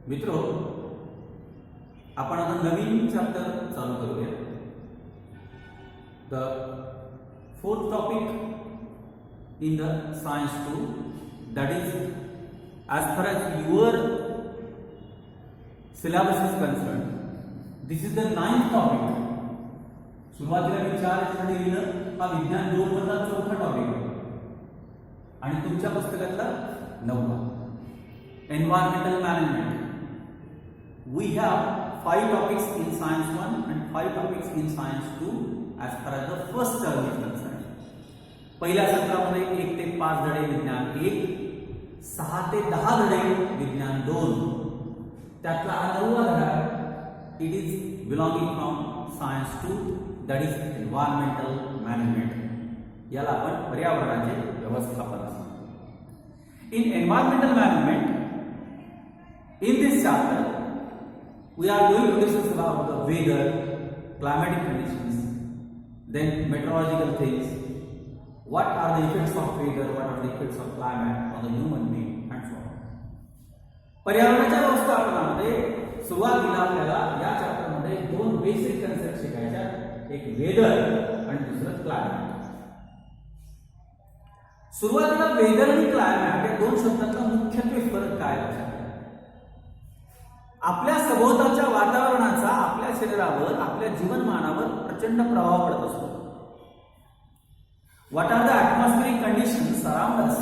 मित्रो, आपण आता नवीन चॅप्टर चालू करूया. The fourth topic in the science 2, that is as far as your syllabus is concerned, this is the ninth topic. सुरुवातीला मी 4 याच्यासाठी लिहिलं हा विज्ञान 2 मधला चौथा टॉपिक आहे आणि तुमच्या पुस्तकातला 9वा. Environmental management. We have 5 topics in science 1 and 5 topics in science 2 as far as the first term is concerned. पहिल्या सत्रामध्ये 1 ते 5 धडे विज्ञान 1, 6 ते 10 धडे विज्ञान 2. त्यातला 9वा धडा it is belonging from science 2, that is environmental management. याला आपण पर्यावरणाचे व्यवस्थापन असं म्हणतो. In environmental management, in this chapter we are going to discuss about the weather, climatic conditions, then meteorological things, what are the effects of weather, what are the effects of climate on the human being and so on. पर्यावरणाच्या व्यवस्थापनामध्ये सुरुवातीला आपल्याला या chapter मध्ये 2 basic concept शिकायच्या, एक weather आणि दुसरं क्लायमेट. सुरुवातीला वेदर आणि क्लायमेट या 2 शब्दांचा मुख्यत्वे फरक काय लक्षात. आपल्या सभोवतालच्या वातावरणाचा आपल्या शरीरावर, आपल्या जीवनमानावर प्रचंड प्रभाव पडत असतो. What are the atmospheric conditions around us?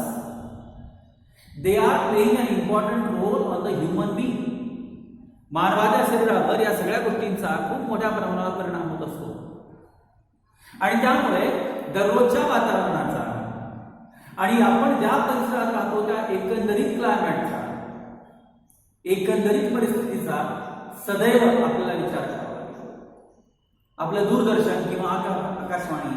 They are playing an important role on the human being. मानवाच्या शरीरावर या सगळ्या गोष्टींचा खूप मोठ्या प्रमाणावर परिणाम होत असतो आणि त्यामुळे दररोजच्या वातावरणाचा आणि आपण ज्या परिसरात राहतो त्या एकंदरीत क्लायमेटचा, एकंदरीत परिस्थितीचा सदैव आपल्याला विचार करावा लागतो. आपलं दूरदर्शन किंवा आकाशवाणी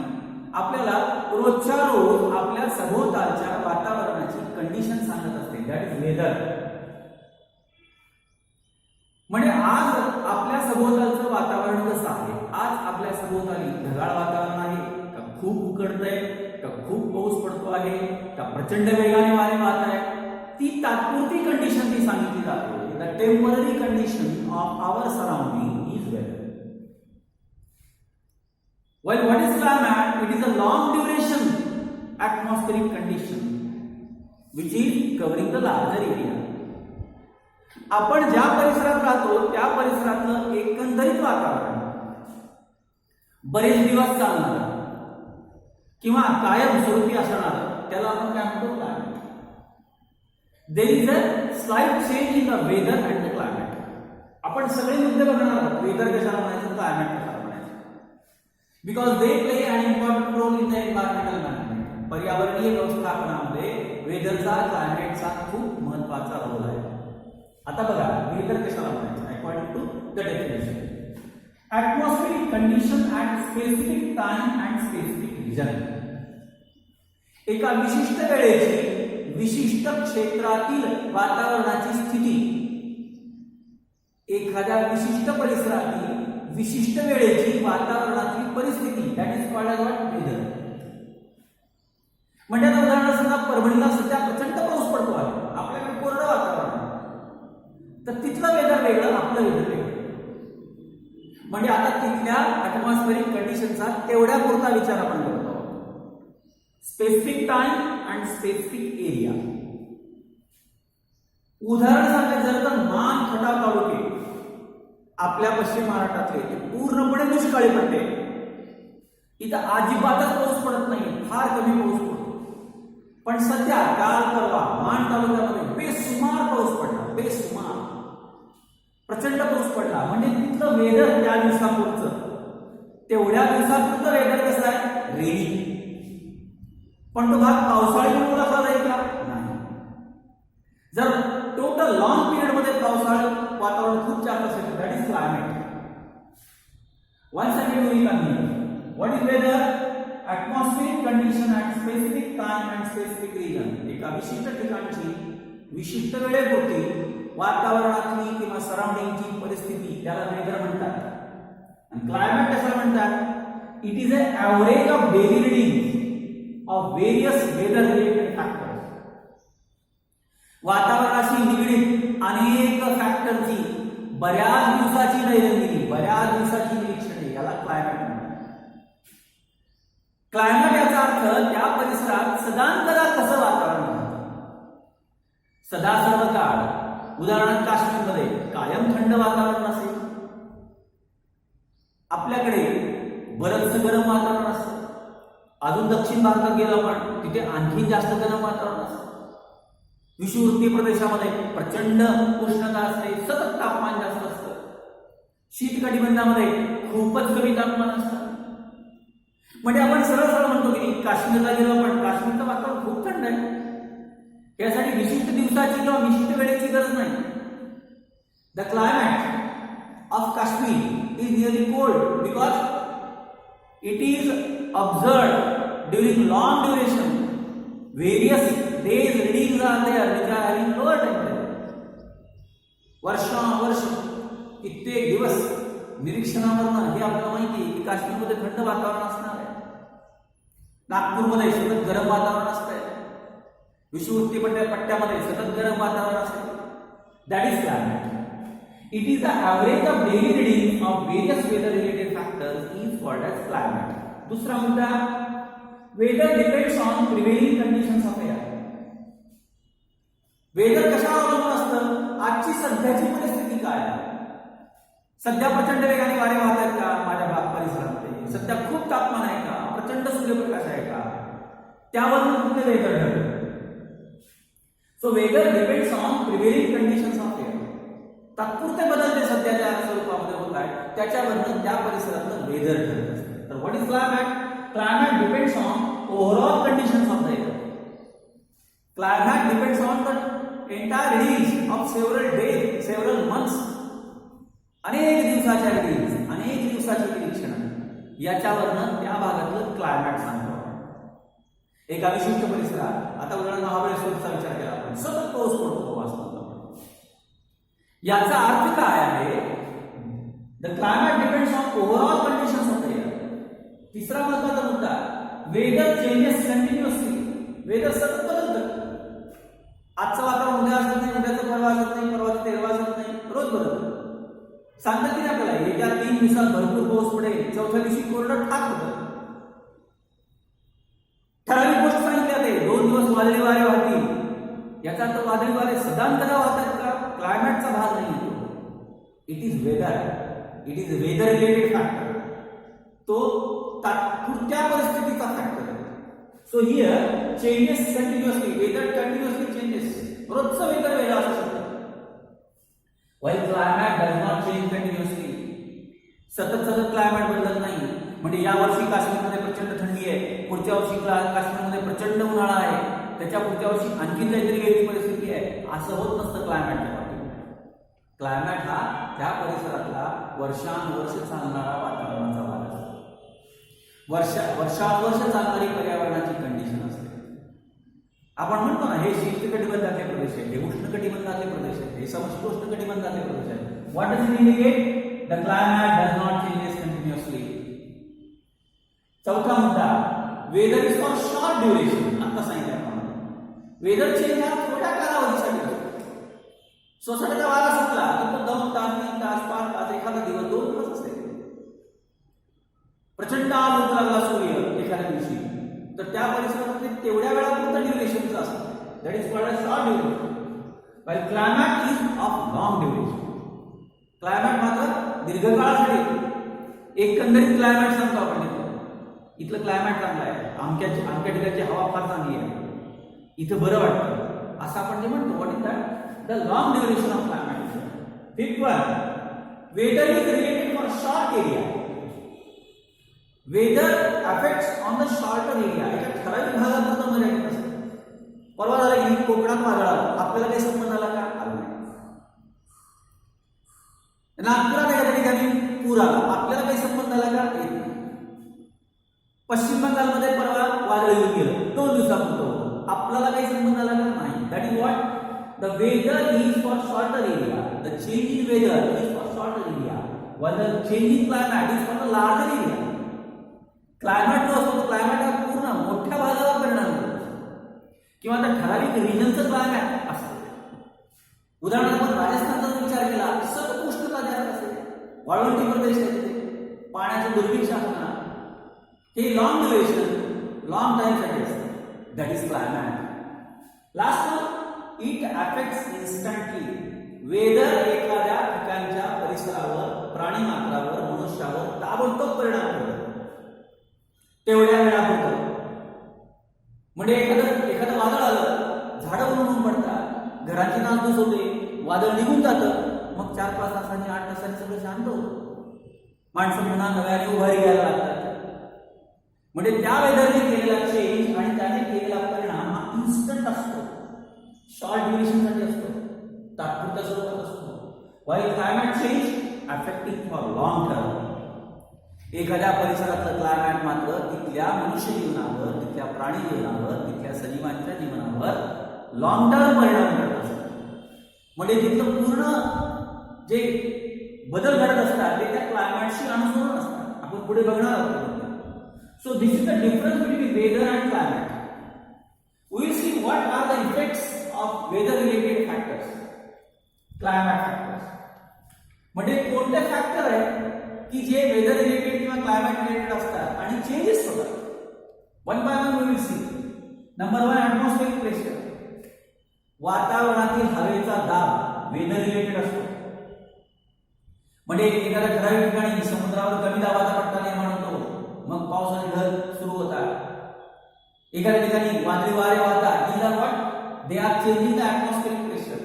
आपल्याला रोजच्या रोज आपल्या सभोवतालच्या वातावरणाची कंडिशन सांगत असते, दॅट इज वेदर. म्हणजे आज आपल्या सभोवतालचं वातावरण कसं आहे? आज आपल्या सभोवताली ढगाळ वातावरण आहे का, खूप उकडतंय का, खूप पाऊस पडतो आहे का, प्रचंड वेगाने वारे वाहत आहे? ती तात्पुरती कंडिशन ती सांगितली जाते. The temporary condition of our surrounding is weather. While what is climate? It is a long duration atmospheric condition which is covering the larger area. आपण ज्या परिसरात राहतो त्या परिसरातलं एकंदरीत वातावरण बरेच दिवस चालणार किंवा कायमस्वरूपी असणार त्याला आपण काय म्हणतो? Climate. There is a slight change in the weather and the climate. आपण सगळे मुद्दे बघणार आहोत, वेदर कशाला म्हणायचं, क्लायमेट कशाला म्हणायचं, because they play an important role in the environmental management. पर्यावरणीय व्यवस्थापनामध्ये वेदरचा, क्लायमेटचा खूप महत्वाचा रोल आहे. आता बघा वेदर कशाला म्हणायचं according to the definition. Atmospheric condition at specific time and specific region. एका विशिष्ट वेळेची, विशिष्ट क्षेत्रातील वातावरणाची स्थिती, एखाद्या विशिष्ट परिसरातील विशिष्ट वेळेची वातावरणाची परिस्थिती, that is called as weather. म्हणजे आता उदाहरण समजा परभणीला सध्या प्रचंड पाऊस पडतो आहे, आपल्याकडे कोरडं वातावरण, तर तिथलं वेदर वेगळं, आपलं वेदर वेगळं. म्हणजे आता तिथल्या ॲटमॉस्फेरिक कंडिशनचा तेवढ्या पुरता विचार आपण करतो. Specific time and specific area. उदाहरण सांगायचं झालं तर मान खटाव तालुके आपल्या पश्चिम महाराष्ट्रातले ते पूर्णपणे दुष्काळी पडते. इथं अजिबातच पाऊस पडत नाही, फार कमी पाऊस पडतो. पण सध्या काल परवा मान तालुक्यामध्ये बेसुमार पाऊस पडला, बेसुमार प्रचंड पाऊस पडला. म्हणजे तिथलं वेदर त्या दिवसापुरतं, तेवढ्या दिवसापुरतं वेदर कसं आहे? रेनी. पण तो भाग पावसाळी म्हणून ओळखला जाईल का? नाही. जर टोटल लॉंग पिरियड मध्ये पावसाळी वातावरण खूप जास्त असेल, that is climate. Once again we come here. What is weather? Atmospheric condition at specific time and specific region. एका विशिष्ट ठिकाणची, विशिष्ट वेळेपुरती वातावरणातली किंवा सराउंडिंगची परिस्थिती, त्याला वेदर म्हणतात. आणि क्लायमेट कशाला म्हणतात? It is a average of daily reading of various weather related factors. वातावरणाशी निगडीत अनेक फॅक्टर बऱ्याच दिवसाची दैनंदिनी, बऱ्याच दिवसाची निरीक्षणे, याला क्लायमेट म्हणतात. क्लायमेट याचा अर्थ त्या परिसरात सदांतरा कसं वातावरण राहतं. सदा सर्व काळ, उदाहरणार्थ काश्मीरमध्ये कायम थंड वातावरण असेल, आपल्याकडे बरंचसं गरम वातावरण असतं. अजून दक्षिण भारतात गेलो आपण, तिथे आणखी जास्त गरम वातावरण असतं. विषुववृत्तीय प्रदेशामध्ये प्रचंड उष्णता असते, सतत तापमान जास्त असतं. शीत कटिबंधामध्ये खूपच कमी तापमान असतं. म्हणजे आपण सरळ सरळ म्हणतो की काश्मीरला गेलो आपण, काश्मीरचं वातावरण खूप थंड आहे. यासाठी विशिष्ट दिवसाची किंवा विशिष्ट वेळेची गरज नाही. The climate of Kashmir is really cold because it is observed during long duration. Various days readings are there which are having lower temperature. वर्षानुवर्ष कित्येक दिवस निरीक्षणावरनं हे आपल्याला माहिती आहे की काश्मीरमध्ये थंड वातावरण असणार आहे. नागपूरमध्ये सतत गरम वातावरण असतंय. विषुववृत्तीय पट्ट्यामध्ये सतत गरम वातावरण असते. That is climate. It is the average of daily reading of various weather related factors is called as climate. दुसरा मुद्दा, weather depends on prevailing conditions of air. Weather कशावर अवलंबून असतं? आजची सध्याची परिस्थिती काय आहे. सध्या प्रचंड वेगाने वारे वाहत आहेत का माझ्या परिसरामध्ये? सध्या खूप तापमान आहे का? प्रचंड सूर्यप्रकाश आहे का? त्यावरून कुठले वेदर ठरतं. So weather depends on prevailing conditions of air. तात्पुरते बदल जे सध्याच्या स्वरूपामध्ये होत आहेत त्याच्यावरून त्या परिसरातलं वेदर ठरत असतं. तर what is climate? Climate depends on overall conditions of the air. Climate depends on the entire readings of several days, several months. अनेक दिवसाच्या readings, अनेक दिवसाची निरीक्षण याच्यावरनं त्या भागातलं क्लायमेट सांगतो. एका विशिष्ट परिसरात, आता उदाहरण महाबळेश्वरचा विचार केला आपण, सतत पाऊस पडतो वास्तवात. याचा अर्थ काय आहे? The climate depends on overall conditions of the air. तिसरा महत्वाचा मुद्दा, वेदर चेंजेस कंटिन्युअसली. वेदर सतत बदलतं. आजचं वातावरण उद्या असत नाही, उद्याचं परवा असत नाही, परवाचं तेरवा असत नाही, रोज बदलतं. सांगतात की आपल्याला येत्या 3 दिवसात भरपूर पाऊस पडेल, चौथ्या दिवशी कोरडं ठाक होतं. ठराविक गोष्ट सांगितली जाते, 2 दिवस वादळी वारे वाहतील. याचा अर्थ वादळी वारे सदांतरा वाहतात का? क्लायमेटचा भाग नाही तो. It is weather. It is weather related factor. तो तात्पुरत्या परिस्थितीचा फॅक्टर आहे. So here changes continuously. Weather continuously changes. रोजचं वेदर वेगळं असू शकतं. While climate does not change continuously. सतत क्लायमेट बदलत नाही. म्हणजे या वर्षी काश्मीरमध्ये प्रचंड थंडी आहे, पुढच्या वर्षी काश्मीरमध्ये प्रचंड उन्हाळा आहे, त्याच्या पुढच्या वर्षी आणखी काहीतरी वेगळी परिस्थिती आहे, असं होत नसतं क्लायमेटच्या बाबतीत. क्लायमेट हा त्या परिसरातला वर्षानुवर्ष चालणारा वातावरणाचा भाग असतो. वर्षानुवर्ष चालणारी पर्यावरणाची कंडिशन असते. आपण म्हणतो ना, हे शीत कटिबंधातले प्रदेश आहे, हे उष्ण कटिबंधातले प्रदेश आहे, हे समशीतोष्ण कटिबंधातले प्रदेश आहे. What does it indicate? The climate does not changes continuously. चौथा मुद्दा, weather is for short duration. आता सांगितलं आपण, वेदर चेंज हा थोड्या कालावधीसाठी असतो. सोसायटीचा वारा सुटला की तो 2 तास, 3 तास, 5 तास, एखादा दिवस, 2 दिवस असते. प्रचंड आग होत लागला सूर्य एखाद्या दिवशी, तर त्या परिसरामध्ये तेवढ्या वेळापुरतं ड्युरेशनचं असतं. That is called short duration. While climate is of long duration. Climate मात्र दीर्घकाळासाठी. एकंदरीत क्लायमेट सांगतो आपण, इथलं क्लायमेट चांगलं आहे, अमक्या ठिकाणची हवा फार चांगली आहे, इथं बरं वाटतं, असं आपण जे म्हणतो. What is that? The long duration of climate. Fifth one, weather is related for short area. Weather affects on the shorter area. एका ठराविक भागात मर्यादित असतं. परवा झाला की कोकणात वादळ आलं, आपल्याला काही संबंध आला का? आला नाही. नागपुरात एखाद्या ठिकाणी पूर आला, आपल्याला काही संबंध आला का? येत नाही. पश्चिम बंगालमध्ये परवा वादळ येऊन गेलं, 2 दिवसापुरतं होतं, आपल्याला काही संबंध आला का? नाही. That is what? The weather is for shorter area. The change in weather is for shorter area, while the changing climate is for the larger area. Climate जो असतो, क्लायमेट हा पूर्ण मोठ्या भागावर परिणाम करतो किंवा त्या ठराविक रिजनचं क्लायमेट असतं. उदाहरणार्थ आपण राजस्थानचा जर विचार केला, सतत उष्णता जास्त असेल, वाळवंटी प्रदेश आहे तिथे, पाण्याचं दुर्भिक्ष असणार, हे लॉंग ड्युरेशन, लॉंग टाइम साठी असतं. That is climate. Last, it affects instantly. Weather एखाद्या ठिकाणच्या परिसरावर, प्राणी मात्रावर, मनुष्यावर ताबडतोब परिणाम करतो तेवढ्या वेळापुरतं. म्हणजे एखादं वादळ आलं, झाडं उन्मळून पडतात, घराची नासधूस होते, वादळ निघून जातं, मग 4-5 तासांनी 8 तासांनी सगळं शांत होतं, माणसं पुन्हा नव्याने उभारी घ्यायला लागतात. म्हणजे त्या वेदरने केलेला चेंज आणि त्याने केलेला परिणाम हा इन्स्टंट असतो, शॉर्ट ड्युरेशन साठी असतो, तात्पुरत्या स्वरूपात असतो. While climate change affecting for long term. एखाद्या परिसरातलं क्लायमेट मात्र तिथल्या मनुष्य जीवनावर, तिथल्या प्राणी जीवनावर, तिथल्या सजीवांच्या जीवनावर लॉंग टर्म परिणाम करत असतात. म्हणजे तिथलं पूर्ण जे बदल घडत असतात ते त्या क्लायमेटशी अनुसरून असतात. आपण पुढे बघणार आहोत. So this is the difference between weather and climate. We will see what are the effects of weather related factors, climate factors. म्हणजे कोणते फॅक्टर आहे की जे वेदर रिलेटेड किंवा क्लायमेट रिलेटेड असतात आणि चेंजेस होतात. One by one we will see. Number 1, atmospheric pressure. वातावरणातील हवेचा दाब वेदर रिलेटेड असतो. म्हणजे एखाद्या ठराविक ठिकाणी समुद्रावर कमी दाबाचा पट्टा निर्माण होतो, मग पाऊस आणि ढग सुरू होतात. एखाद्या ठिकाणी वादळी वारे वाहतात. these are what? They are changing the atmospheric pressure.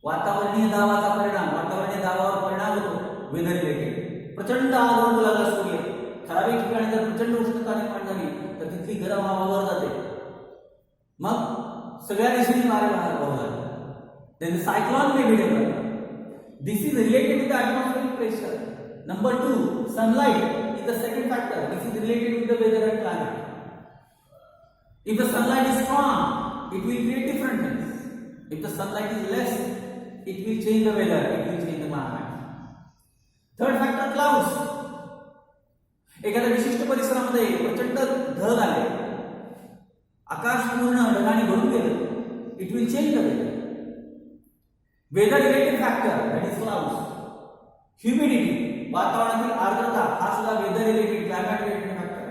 वातावरणीय दाबाचा परिणाम, वातावरणीय दाबावर परिणाम होतो वेदर रिलेटेड. प्रचंड आग ओढू लागला सूर्य, ठराविक ठिकाणी जर प्रचंड उष्णता निर्माण झाली तर तिथली गरम हवा वर जाते, मग सगळ्या दिशेने वारे वाहू लागतात. then the cyclone may be developed. This is related with the atmospheric pressure. Number 2, sunlight is the second factor. This is related with the weather and climate. If the sunlight is strong, it will create different things. If the sunlight is less, it will change the weather, it will change the climate. Third factor, clouds. एखाद्या विशिष्ट परिसरामध्ये प्रचंड ढग आले, आकाश पूर्ण ढगाने भरून गेलं, it will change the weather. Weather related factor, that is clouds. Humidity, वातावरणातील आर्द्रता, हा सुद्धा weather related, climate related factor.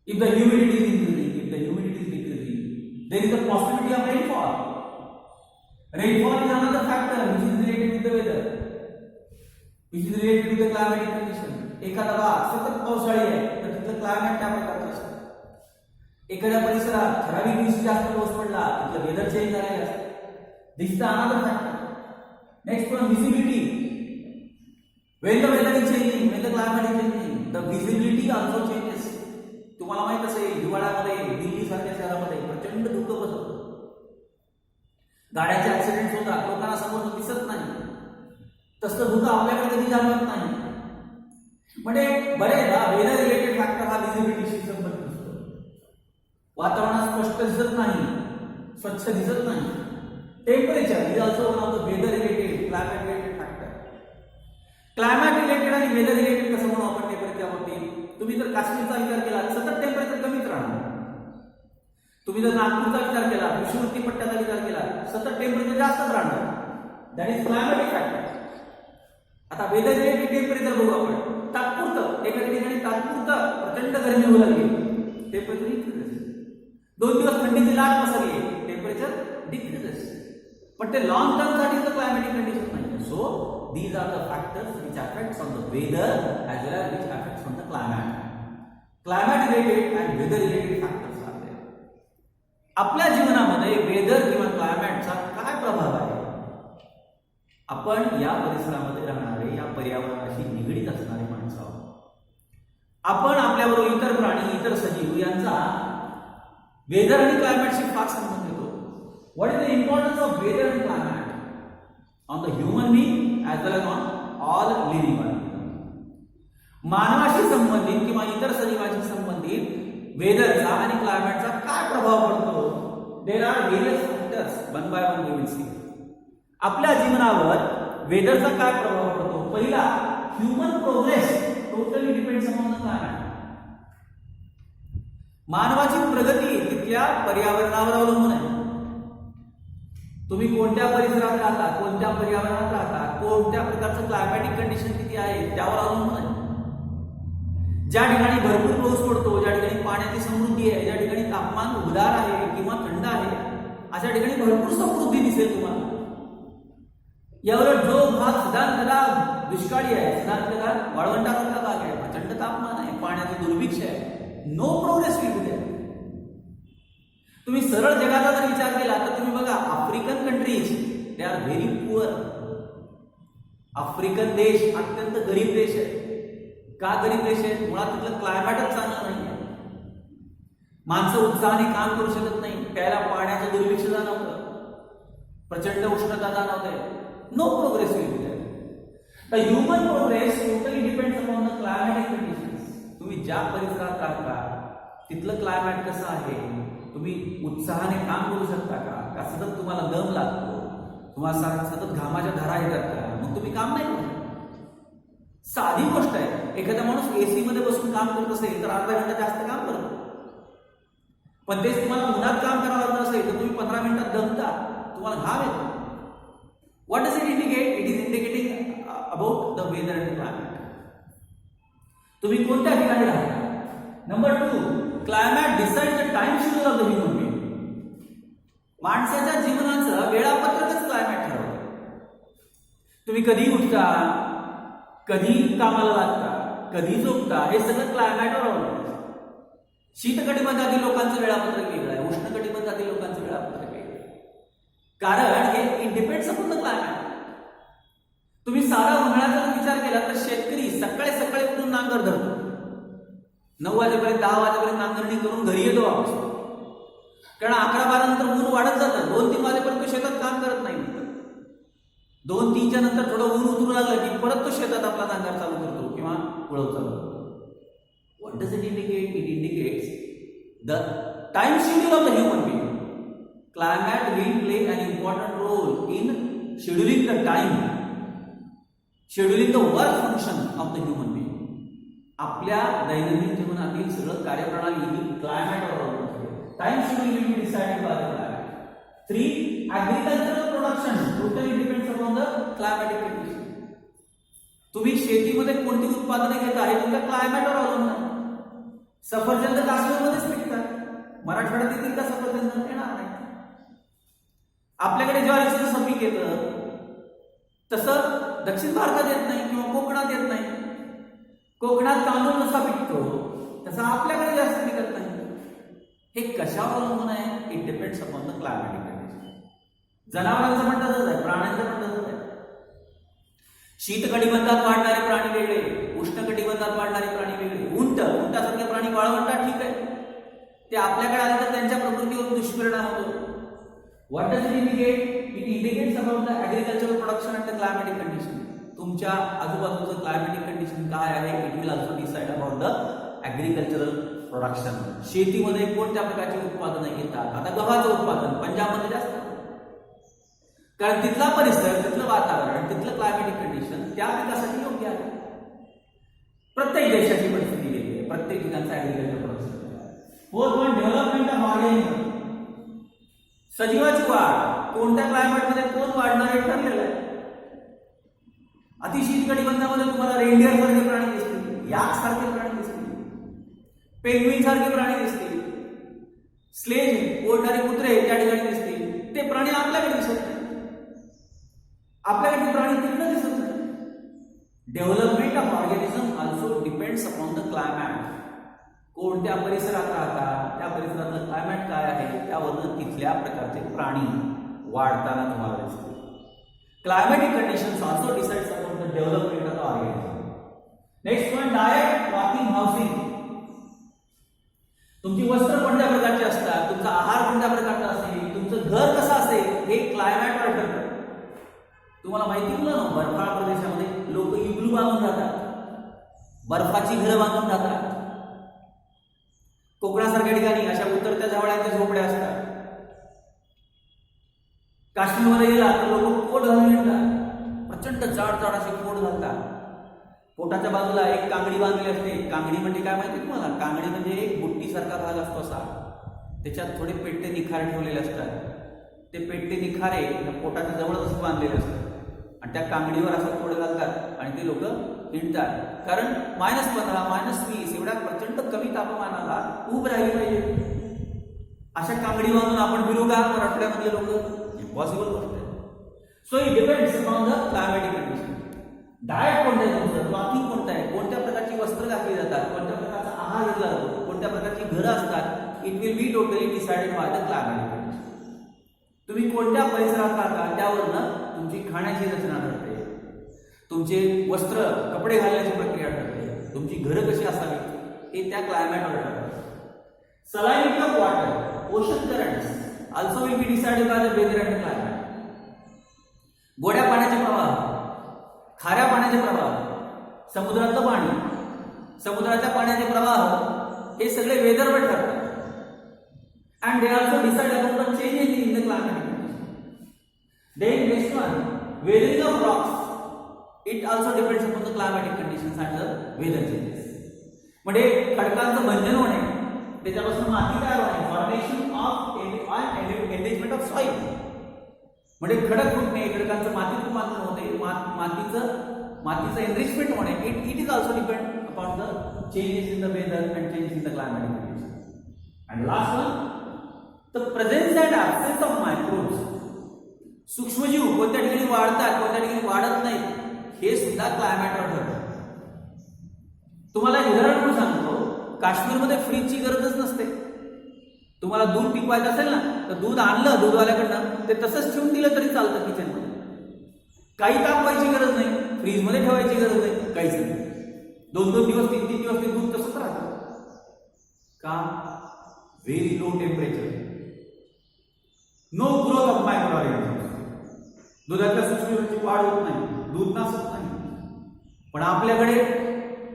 If the humidity is increasing, if the humidity is decreasing, there is a possibility of rainfall. Rainfall is another factor which is related with the weather, which is related with the climatic condition. एखादा भाग सतत पावसाळी आहे तर तिथलं climate त्या प्रकारचं असतं. एखाद्या परिसरात ठराविक दिवशी जास्त पाऊस पडला तिथलं वेदर चेंज झालेलं असतं. This is another factor. Next one, visibility. When the weather is changing, when the climate is changing, the visibility also changes. तुम्हाला माहित असेल हिवाळ्यामध्ये दिल्ली सारख्या शहरामध्ये प्रचंड धुकं बसतं, गाड्यांचे ऍक्सिडेंट होतात, लोकांना समोर दिसत नाही. तसं धुकं आपल्याकडे कधी जाणवत नाही. म्हणजे बरेचदा वेदर रिलेटेड फॅक्टर हा व्हिजिबिलिटीशी संबंधित असतो. वातावरणात स्पष्ट दिसत नाही, स्वच्छ दिसत नाही. Temperature is also one of the weather related, climate related factor. Climate related आणि वेदर रिलेटेड कसं म्हणू आपण टेम्परेचर बाबतीत? तुम्ही जर काश्मीरचा विचार केला सतत टेम्परेचर कमीच राहणार. तुम्ही जर नागपूरचा विचार केला, विषुवृत्ती पट्ट्याचा विचार केला, सतत टेम्परेचर जास्तच राहणार. That is climatic factor. आता वेदर रिलेटेड टेम्परेचर बघू आपण. तात्पुरतं एका ठिकाणी तात्पुरतं प्रचंड गरमी होऊ लागली, टेम्परेचर इन्क्रीज. 2 दिवस थंडीची लाट पसरली, टेम्परेचर डिक्रीज. पण ते लॉंग टर्म साठी क्लायमेटिक कंडिशन नाही. So these are the factors which affects on the weather as well as which affects on the climate. Climate related and weather related factors are there. आपल्या जीवनामध्ये weather किंवा क्लायमेटचा काय प्रभाव आहे? आपण या परिसरामध्ये राहणारे, या पर्यावरणाशी निगडीत असणारे माणसं आहोत. आपण आपल्याबरोबर इतर प्राणी, इतर सजीव यांचा वेदर आणि क्लायमेटशी फार संबंध येतो. What is the importance of weather and climate on the human being as well as on all living organisms. मानवाशी संबंधित किंवा इतर सजीवांशी संबंधित वेदरचा आणि क्लायमेटचा काय प्रभाव पडतो? There are various factors, one by one we will see. आपल्या जीवनावर वेदरचा काय प्रभाव पडतो? पहिला, human progress totally depends on the climate. मानवाची प्रगती तिथल्या पर्यावरणावर अवलंबून आहे. तुम्ही कोणत्या परिसरात राहता, कोणत्या पर्यावरणात राहता, कोणत्या प्रकारचं क्लायमॅटिक कंडिशन किती आहे त्यावर अवलंबून आहे. ज्या ठिकाणी भरपूर पाऊस पडतो, ज्या ठिकाणी पाण्याची समृद्धी आहे, ज्या ठिकाणी तापमान उबदार आहे किंवा थंड आहे, अशा ठिकाणी भरपूर समृद्धी दिसेल तुम्हाला. यावर जो भाग सदानकदा दुष्काळी आहे, सदानकदा वाळवंटासारखा भाग आहे, प्रचंड तापमान आहे, पाण्याचे दुर्भिक्ष आहे, no progress will be there. तुम्ही सरळ जगाचा जर विचार केला तर तुम्ही बघा, African countries they are very poor. African देश अत्यंत गरीब देश आहे. का गरीब देश आहे? मुळात तिथलं क्लायमॅटच चांगलं नाही आहे. माणसं उत्साहाने काम करू शकत नाही, प्यायला पाण्याचं दुर्भिक्ष जाणवतं, प्रचंड उष्णता जाणवते, no progress will be there. The human progress totally depends upon the climatic conditions. तुम्ही ज्या परिसरात राहता तिथलं क्लायमॅट कसं आहे, तुम्ही उत्साहाने काम करू शकता का सतत तुम्हाला दम लागतो, तुम्हाला सतत घामाच्या धारा येतात का, मग तुम्ही काम नाही करू. साधी गोष्ट आहे, एखादा माणूस एसी मध्ये बसून काम करत असेल तर अर्धा घंटा जास्त काम करतो, पण तेच तुम्हाला उन्हात काम करावं लागत असेल तर तुम्ही 15 मिनिटात दमता, तुम्हाला घाम येतो. What does it indicate? It is indicating about the weather and climate. तुम्ही कोणत्या ठिकाणी राहता. Number 2, climate decide the time schedule of the human being. माणसाच्या जीवनाचं वेळापत्रकच क्लायमॅट ठरवतं. तुम्ही कधी उठता, कधी कामाला लागता, कधी झोपता, हे सगळं क्लायमॅटवर अवलंबून. शीतकटिबंधातील लोकांचं वेळापत्रक वेगळं आहे, उष्णकटिबंधातील लोकांचं वेळापत्रक वेगळं आहे, कारण हे डिपेंड्स अपॉन द क्लायमॅट. तुम्ही सारा उन्हाळ्याचा विचार केला तर शेतकरी सकाळी सकाळी उठून नांगर धरतो, 9 वाजेपर्यंत 10 वाजेपर्यंत नांगरणी करून घरी येतो वापस. कारण 11-12 नंतर ऊन वाढत जातं, 2-3 वाजेपर्यंत शेतात काम करत नाही. 2-3च्या नंतर थोडं ऊन उतरू लागलं की परत तो शेतात आपला नांगर चालू करतो किंवा उळव चालू करतो. What does it indicate? It indicates the time schedule of the human being. Climate will play an important role in scheduling the time, scheduling the work function of the human being. आपल्या दैनंदिन जीवनातील सगळं कार्यप्रणाली ही क्लायमॅटवर अवलंबून आहे. Time schedule will be decided by the climate. 3, agricultural production totally depends upon the climatic condition. तुम्ही शेतीमध्ये कोणती उत्पादने घेता हे तुमच्या क्लायमॅटवर अवलंबून आहे. सफरचंद काश्मीरमध्येच पिकतात, मराठवाड्यात येतील का सफरचंद? येणार नाही. आपल्याकडे ज्वारीचं पीक येतं तसं दक्षिण भारतात येत नाही किंवा कोकणात येत नाही. कोकणात तांदूळ कसा पिकतो तसा आपल्याकडे जास्त पिकत नाही. हे कशावर अवलंबून आहे? It depends upon the climatic condition. जनावरांचं पण तसंच आहे, प्राण्यांचं पण तसंच आहे. शीतकटिबंधात वाढणारे प्राणी वेगळे, उष्णकटिबंधात वाढणारे प्राणी वेगळे. उंटासारखे प्राणी वाळवंटात ठीक आहे, ते आपल्याकडे आले तर त्यांच्या प्रकृतीवर दुष्परिणाम होतो. What does it indicate? It indicates about the agricultural production and the climatic condition. तुमच्या आजूबाजूचं क्लायमॅटिक कंडिशन काय आहे, it will also decide about the agricultural production. शेतीमध्ये कोणत्या प्रकारची उत्पादनं येतात. आता गव्हाचं उत्पादन पंजाबमध्ये जास्त, कारण तिथला परिसर, तिथलं वातावरण, तिथलं क्लायमॅटिक कंडिशन त्या पिकासाठी योग्य आहे. प्रत्येक देशाची परिस्थिती वेगळी आहे, प्रत्येक ठिकाणचं agriculture production. 4 development of organism. सजीवाची वाढ कोणत्या क्लायमेटमध्ये कोण वाढणार हे ठरलेलं आहे. अतिशीत कटिबंधामध्ये तुम्हाला रेनडियर सारखे प्राणी दिसतील, याक सारखे प्राणी दिसतील, पेंग्विन सारखे प्राणी दिसतील, स्लेज ओढणारे कुत्रे त्या ठिकाणी दिसतील. ते प्राणी आपल्याकडे दिसत नाही, आपल्याकडे प्राणी तिकडे दिसत नाही. Development of organism also depends upon the climate. कोणत्या परिसरात राहता, त्या परिसरातलं क्लायमॅट काय आहे त्यावरून तिथल्या प्रकारचे प्राणी वाढताना तुम्हाला दिसतील. Climatic conditions also decides upon the development of the organism. Next one, diet, walking, housing. तुमची वस्त्र कोणत्या प्रकारची असतात, तुमचा आहार कोणत्या प्रकारचा असेल, तुमचं घर कसं असेल हे क्लायमॅटवर ठरतं. तुम्हाला माहिती ना, बर्फाळ प्रदेशामध्ये लोक इग्लू बांधून राहतात, बर्फाची घरं बांधून राहतात. कोकणासारख्या ठिकाणी अशा उतरत्या झावळ्यांच्या झोपड्या असतात. काश्मीरमध्ये गेला तर लोक कोट घालून येतात, प्रचंड जाड जाड असे कोट घालतात. पोटाच्या बाजूला एक कांगडी बांधलेली असते. कांगडी म्हणजे काय माहिती तुम्हाला? कांगडी म्हणजे एक बुट्टीसारखा भाग असतो असा, त्याच्यात थोडे पेट्टे निखार ठेवलेले असतात. ते पेट्टे निखारे त्या पोटाच्या जवळच बांधलेले असतात आणि त्या कांगडीवर असं थोडे घालतात आणि ते लोक हिंडतात. कारण -15, -20 एवढ्या प्रचंड कमी तापमानाला उभ राहिली पाहिजे. अशा कांगडी बांधून आपण फिरू का मराठवाड्यामधले लोक? इम्पॉसिबल गोष्ट आहे. So it depends upon the climatic condition. Diet कोणतं आहे तुमचं, क्लॉथिंग कोणतं आहे, कोणत्या प्रकारची वस्त्र घातली जातात, कोणत्या प्रकारचा आहार घेतला जातो, कोणत्या प्रकारची घरं असतात, it will be totally decided by the climatic condition. तुम्ही कोणत्या परिसरात राहता त्यावरनं तुमची खाण्याची रचना ठरते, तुमचे वस्त्र कपडे घालण्याची प्रक्रिया ठरते, तुमची घरं कशी असावी हे त्या क्लायमॅटवर ठरते. Salinity of water, ocean currents also will be decided by the weather and climate. गोड्या पाण्याचे प्रवाह, खाऱ्या पाण्याचे प्रवाह, समुद्रातलं पाणी, समुद्राच्या पाण्याचे प्रवाह हे सगळे वेदरवर ठरतात and they also decide about the changes in the climatic conditions. Then next one, weathering of rocks, it also depends upon the climatic conditions and the weather changes. म्हणजे खडकांचं भंजन होणे, त्याच्यापासून माती तयार होणे, formation of enrichment of soil, म्हणजे खडक फुटणे, खडकांचं मातीत रूपांतर होते, मातीचं एनरिचमेंट होणे, it is also depend upon the changes in the weather and changes in the climatic condition. And last one, the presence and absence of microbes. सूक्ष्मजीव कोणत्या ठिकाणी वाढतात, कोणत्या ठिकाणी वाढत नाहीत, हे सुद्धा क्लायमॅटवर ठरतं. तुम्हाला उदाहरण म्हणून सांगतो, काश्मीरमध्ये फ्रीजची गरजच नसते. तुम्हाला दूध पिकवायचं असेल ना, तर दूध आणलं दूधवाल्याकडनं, ते तसंच ठेवून दिलं तरी चालतं किचनमध्ये. काही तापवायची गरज नाही, फ्रीजमध्ये ठेवायची गरज नाही, काहीच नाही. 2-2 दिवस 3-3 दिवस ते दूध तसंच राहतं. का? Very low temperature, no growth of micro organisms. दुधाच्या सूक्ष्मजीवांची वाढ होत नाही, दूध नासत नाही. पण आपल्याकडे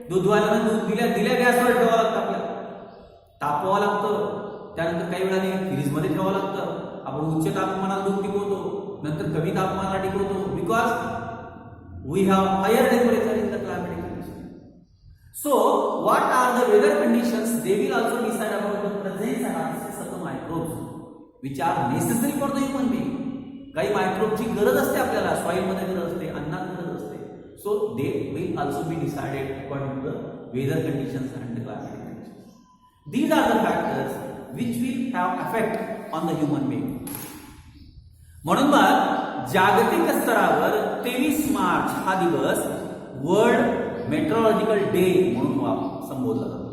दूधवाल्यानं दूध दिल्या गॅसवर ठेवावं लागतं, आपल्याला तापवावं लागतं, त्यानंतर काही वेळाने फ्रीजमध्ये ठेवावं लागतं. आपण उच्च तापमानात दूध टिकवतो, नंतर कमी तापमानाला टिकवतो, because we have higher temperature in the climatic condition. So what are the weather conditions, they will also decide about the presence and absence of the microbes which are necessary for the human being. काही मायक्रोबची गरज असते आपल्याला, सॉइलमध्ये गरज असते, अन्नात गरज असते. So they will also be decided according to the weather conditions and the climatic conditions. These are the factors which will have effect on the human being. म्हणून मग जागतिक स्तरावर 23 मार्च हा दिवस वर्ल्ड मेट्रोलॉजिकल डे म्हणून संबोधला जातो.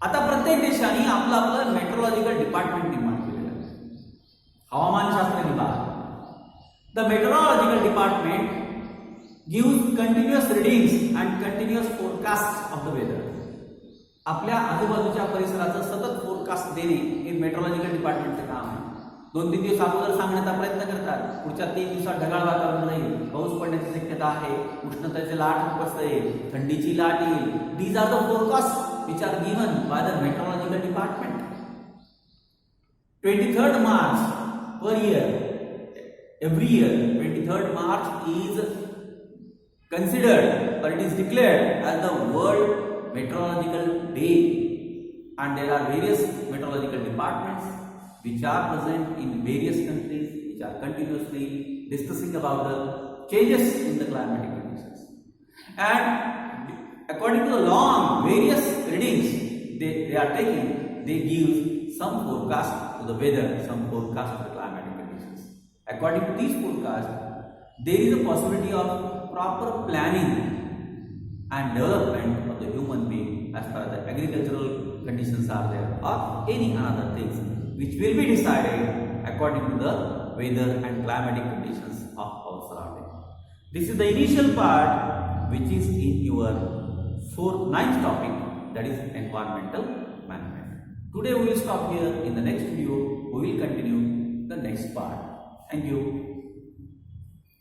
आता प्रत्येक देशाने आपलं मेट्रोलॉजिकल डिपार्टमेंट निर्माण केलेलं आहे, हवामानशास्त्र विभाग. The meteorological department gives continuous readings and continuous forecasts of the weather. आपल्या आजूबाजूच्या परिसराचं सतत फोरकास्ट देणे हे मेट्रोलॉजिकल डिपार्टमेंटचं काम आहे. 2-3 दिवस अगोदर सांगण्याचा प्रयत्न करतात, पुढच्या 3 दिवसात ढगाळ वातावरण राहील, पाऊस पडण्याची शक्यता आहे, उष्णतेची लाट बसेल, थंडीची लाट येईल. These are the forecast which are given by the meteorological department. 23rd March per year, every year 23rd March is considered or it is declared as the World Meteorological Day, and there are various meteorological departments which are present in various countries which are continuously discussing about the changes in the climatic conditions. And according to the long various readings they are taking, they give some forecast to the weather, some forecast to the climatic conditions. According to these forecasts, there is a possibility of proper planning and development of the human being as far as the agricultural conditions are there, or any other things which will be decided according to the weather and climatic conditions of our surrounding. This is the initial part which is in your 9th topic, that is environmental management. Today we will stop here. In the next video we will continue the next part. Thank you.